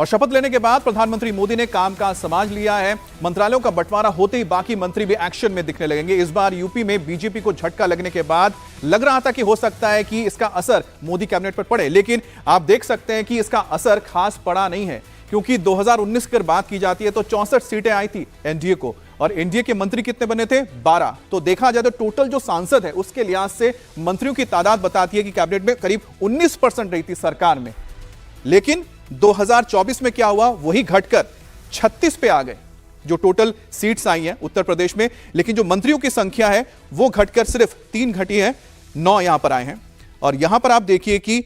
और शपथ लेने के बाद प्रधानमंत्री मोदी ने कामकाज संभाल लिया है। मंत्रालयों का बंटवारा होते ही बाकी मंत्री भी एक्शन में दिखने लगेंगे। इस बार यूपी में बीजेपी को झटका लगने के बाद लग रहा था कि हो सकता है कि इसका असर मोदी कैबिनेट पर पड़े, लेकिन आप देख सकते हैं कि इसका असर खास पड़ा नहीं है, क्योंकि 2019 की बात की जाती है तो 64 सीटें आई थी एनडीए को, और एनडीए के मंत्री कितने बने थे? 12। तो देखा जाए तो टोटल जो सांसद है उसके लिहाज से मंत्रियों की तादाद बताती है कि कैबिनेट में करीब 19% रही थी सरकार में। लेकिन 2024 में क्या हुआ? वही घटकर 36 पे आ गए जो टोटल सीट्स आई हैं उत्तर प्रदेश में, लेकिन जो मंत्रियों की संख्या है वो घटकर सिर्फ 3 घटी है, 9 यहां पर आए हैं। और यहां पर आप देखिए कि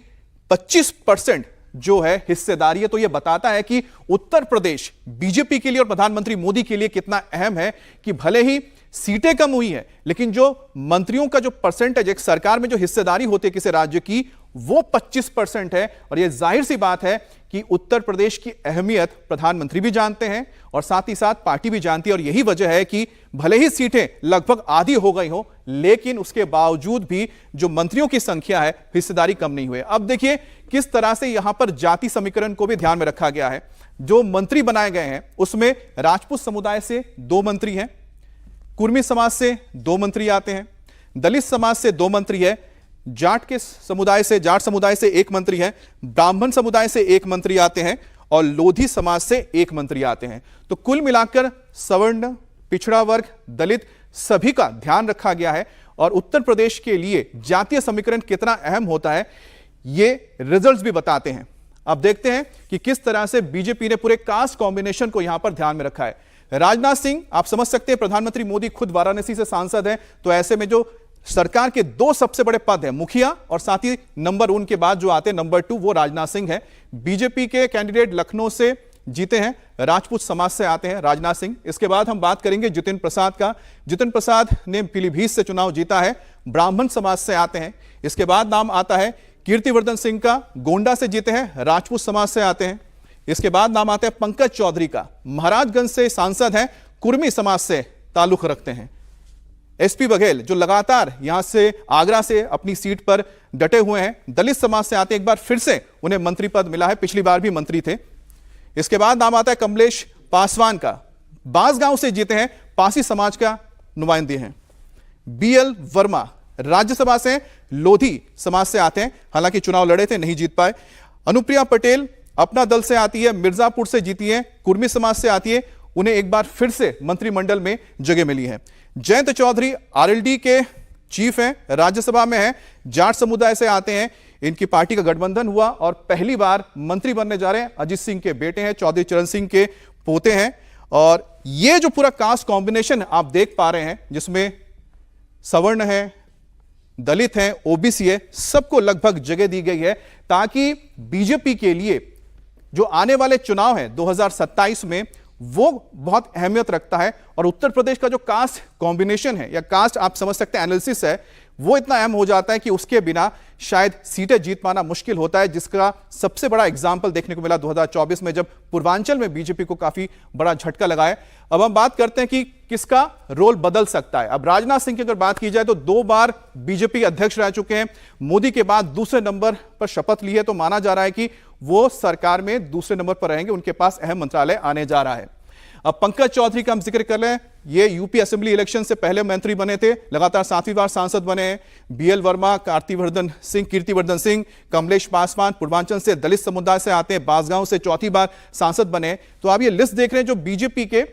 25% जो है हिस्सेदारी है, तो यह बताता है कि उत्तर प्रदेश बीजेपी के लिए और प्रधानमंत्री मोदी के लिए कितना अहम है कि भले ही सीटें कम हुई हैं, लेकिन जो मंत्रियों का जो परसेंटेज एक सरकार में जो हिस्सेदारी होती है किसी राज्य की, वो 25% है। और यह जाहिर सी बात है कि उत्तर प्रदेश की अहमियत प्रधानमंत्री भी जानते हैं और साथ ही साथ पार्टी भी जानती है, और यही वजह है कि भले ही सीटें लगभग आधी हो गई हो, लेकिन उसके बावजूद भी जो मंत्रियों की संख्या है, हिस्सेदारी कम नहीं हुई। अब देखिए किस तरह से यहां पर जाति समीकरण को भी ध्यान में रखा गया है। जो मंत्री बनाए गए हैं उसमें राजपूत समुदाय से 2 मंत्री हैं, कुर्मी समाज से 2 मंत्री आते हैं, दलित समाज से 2 मंत्री है, जाट समुदाय से 1 मंत्री है, ब्राह्मण समुदाय से 1 मंत्री आते हैं और लोधी समाज से 1 मंत्री आते हैं। तो कुल मिलाकर सवर्ण, पिछड़ा वर्ग, दलित सभी का ध्यान रखा गया है। और उत्तर प्रदेश के लिए जातीय समीकरण कितना अहम होता है ये रिजल्ट्स भी बताते हैं। अब देखते हैं कि किस तरह से बीजेपी ने पूरे कास्ट कॉम्बिनेशन को यहां पर ध्यान में रखा है। राजनाथ सिंह, आप समझ सकते हैं प्रधानमंत्री मोदी खुद वाराणसी से सांसद हैं, तो ऐसे में जो सरकार के 2 सबसे बड़े पद हैं, मुखिया और साथ ही नंबर उनके बाद जो आते हैं नंबर 2, वो राजनाथ सिंह है। बीजेपी के कैंडिडेट लखनऊ से जीते हैं, राजपूत समाज से आते हैं राजनाथ सिंह। इसके बाद हम बात करेंगे जितिन प्रसाद का। जितिन प्रसाद ने पीलीभीत से चुनाव जीता है, ब्राह्मण समाज से आते हैं। इसके बाद नाम आता है कीर्तिवर्धन सिंह का, गोंडा से जीते हैं, राजपूत समाज से आते हैं। इसके बाद नाम आता है पंकज चौधरी का, महाराजगंज से सांसद हैं, कुर्मी समाज से ताल्लुक रखते हैं। एसपी बघेल जो लगातार यहां से आगरा से अपनी सीट पर डटे हुए हैं, दलित समाज से आते हैं, एक बार फिर से उन्हें मंत्री पद मिला है, पिछली बार भी मंत्री थे। इसके बाद नाम आता है कमलेश पासवान का, बांसगांव से जीते हैं, पासी समाज का नुमाइंदे हैं। बीएल वर्मा राज्यसभा से लोधी समाज से आते हैं, हालांकि चुनाव लड़े थे, नहीं जीत पाए। अनुप्रिया पटेल अपना दल से आती है, मिर्जापुर से जीती है, कुर्मी समाज से आती है, उन्हें एक बार फिर से मंत्रिमंडल में जगह मिली है। जयंत चौधरी आरएलडी के चीफ हैं, राज्यसभा में हैं, जाट समुदाय से आते हैं, इनकी पार्टी का गठबंधन हुआ और पहली बार मंत्री बनने जा रहे हैं। अजीत सिंह के बेटे हैं, चौधरी चरण सिंह के पोते हैं। और यह जो पूरा कास्ट कॉम्बिनेशन आप देख पा रहे हैं, जिसमें सवर्ण है, दलित हैं, ओबीसी है, सबको लगभग जगह दी गई है, ताकि बीजेपी के लिए जो आने वाले चुनाव हैं 2027 में वो बहुत अहमियत रखता है। और उत्तर प्रदेश का जो कास्ट कॉम्बिनेशन है या कास्ट आप समझ सकते हैं एनालिसिस है, वो इतना अहम हो जाता है कि उसके बिना शायद सीटें जीत पाना मुश्किल होता है, जिसका सबसे बड़ा एग्जाम्पल देखने को मिला 2024 में, जब पूर्वांचल में बीजेपी को काफी बड़ा झटका लगा है। अब हम बात करते हैं कि किसका रोल बदल सकता है। अब राजनाथ सिंह की अगर बात की जाए तो 2 बार बीजेपी अध्यक्ष रह चुके हैं, मोदी के बाद दूसरे नंबर पर शपथ ली है, तो माना जा रहा है कि वो सरकार में दूसरे नंबर पर रहेंगे, उनके पास अहम मंत्रालय आने जा रहा है। अब पंकज चौधरी का हम जिक्र कर लें, ये यूपी असेंबली इलेक्शन से पहले मंत्री बने थे, लगातार 7वीं बार सांसद बने हैं। बीएल वर्मा, कीर्तिवर्धन सिंह, कमलेश पासवान पूर्वांचल से दलित समुदाय से आते हैं, बांसगांव से 4थी बार सांसद बने। तो आप ये लिस्ट देख रहे हैं जो बीजेपी के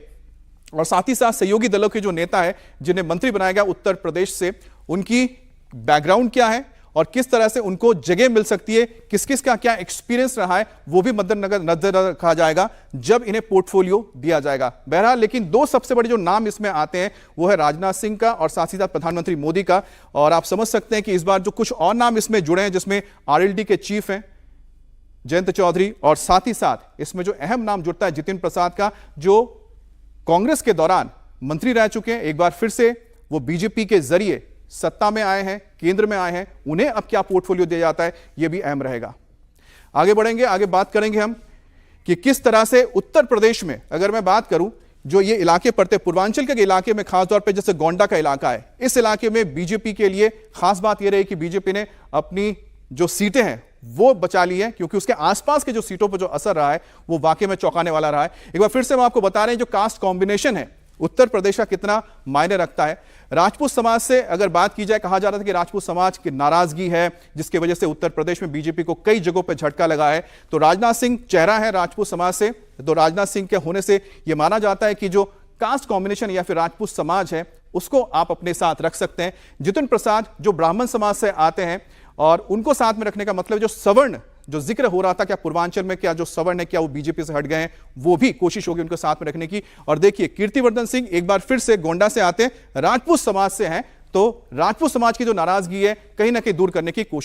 और साथ ही साथ सहयोगी दलों के जो नेता है जिन्हें मंत्री बनाया गया उत्तर प्रदेश से, उनकी बैकग्राउंड क्या है और किस तरह से उनको जगह मिल सकती है, किस किस का क्या एक्सपीरियंस रहा है, वो भी नजर रखा जाएगा जब इन्हें पोर्टफोलियो दिया जाएगा। बहरहाल लेकिन 2 सबसे बड़े जो नाम इसमें आते हैं वो है राजनाथ सिंह का और साथ ही साथ प्रधानमंत्री मोदी का। और आप समझ सकते हैं कि इस बार जो कुछ और नाम इसमें जुड़े हैं, जिसमें आरएलडी के चीफ हैं जयंत चौधरी, और साथ ही साथ इसमें जो अहम नाम जुड़ता है जितिन प्रसाद का, जो कांग्रेस के दौरान मंत्री रह चुके हैं, एक बार फिर से वो बीजेपी के जरिए सत्ता में आए हैं, केंद्र में आए हैं, उन्हें अब क्या पोर्टफोलियो दिया जाता है यह भी अहम रहेगा। आगे बढ़ेंगे, आगे बात करेंगे हम कि किस तरह से उत्तर प्रदेश में, अगर मैं बात करूं, जो ये इलाके पड़ते पूर्वांचल के इलाके में, खासतौर पे जैसे गोंडा का इलाका है, इस इलाके में बीजेपी के लिए खास बात यह रही कि बीजेपी ने अपनी जो सीटें हैं वो बचा ली है, क्योंकि उसके आसपास के जो सीटों पर जो असर रहा है वो वाकई में चौंकाने वाला रहा है। एक बार फिर से हम आपको बता रहे हैं जो कास्ट कॉम्बिनेशन है उत्तर प्रदेश का कितना मायने रखता है। राजपूत समाज से अगर बात की जाए, कहा जा रहा था कि राजपूत समाज की नाराजगी है जिसकी वजह से उत्तर प्रदेश में बीजेपी को कई जगहों पर झटका लगा है। तो राजनाथ सिंह चेहरा है राजपूत समाज से, तो राजनाथ सिंह के होने से यह माना जाता है कि जो कास्ट कॉम्बिनेशन या फिर राजपूत समाज है उसको आप अपने साथ रख सकते हैं। जितिन प्रसाद जो ब्राह्मण समाज से आते हैं और उनको साथ में रखने का मतलब जो सवर्ण जो जिक्र हो रहा था, क्या पूर्वांचल में क्या जो सवर्ण है क्या वो बीजेपी से हट गए हैं, वो भी कोशिश होगी उनको साथ में रखने की। और देखिए कीर्तिवर्धन सिंह एक बार फिर से गोंडा से आते हैं, राजपूत समाज से हैं, तो राजपूत समाज की जो नाराजगी है कहीं ना कहीं दूर करने की कोशिश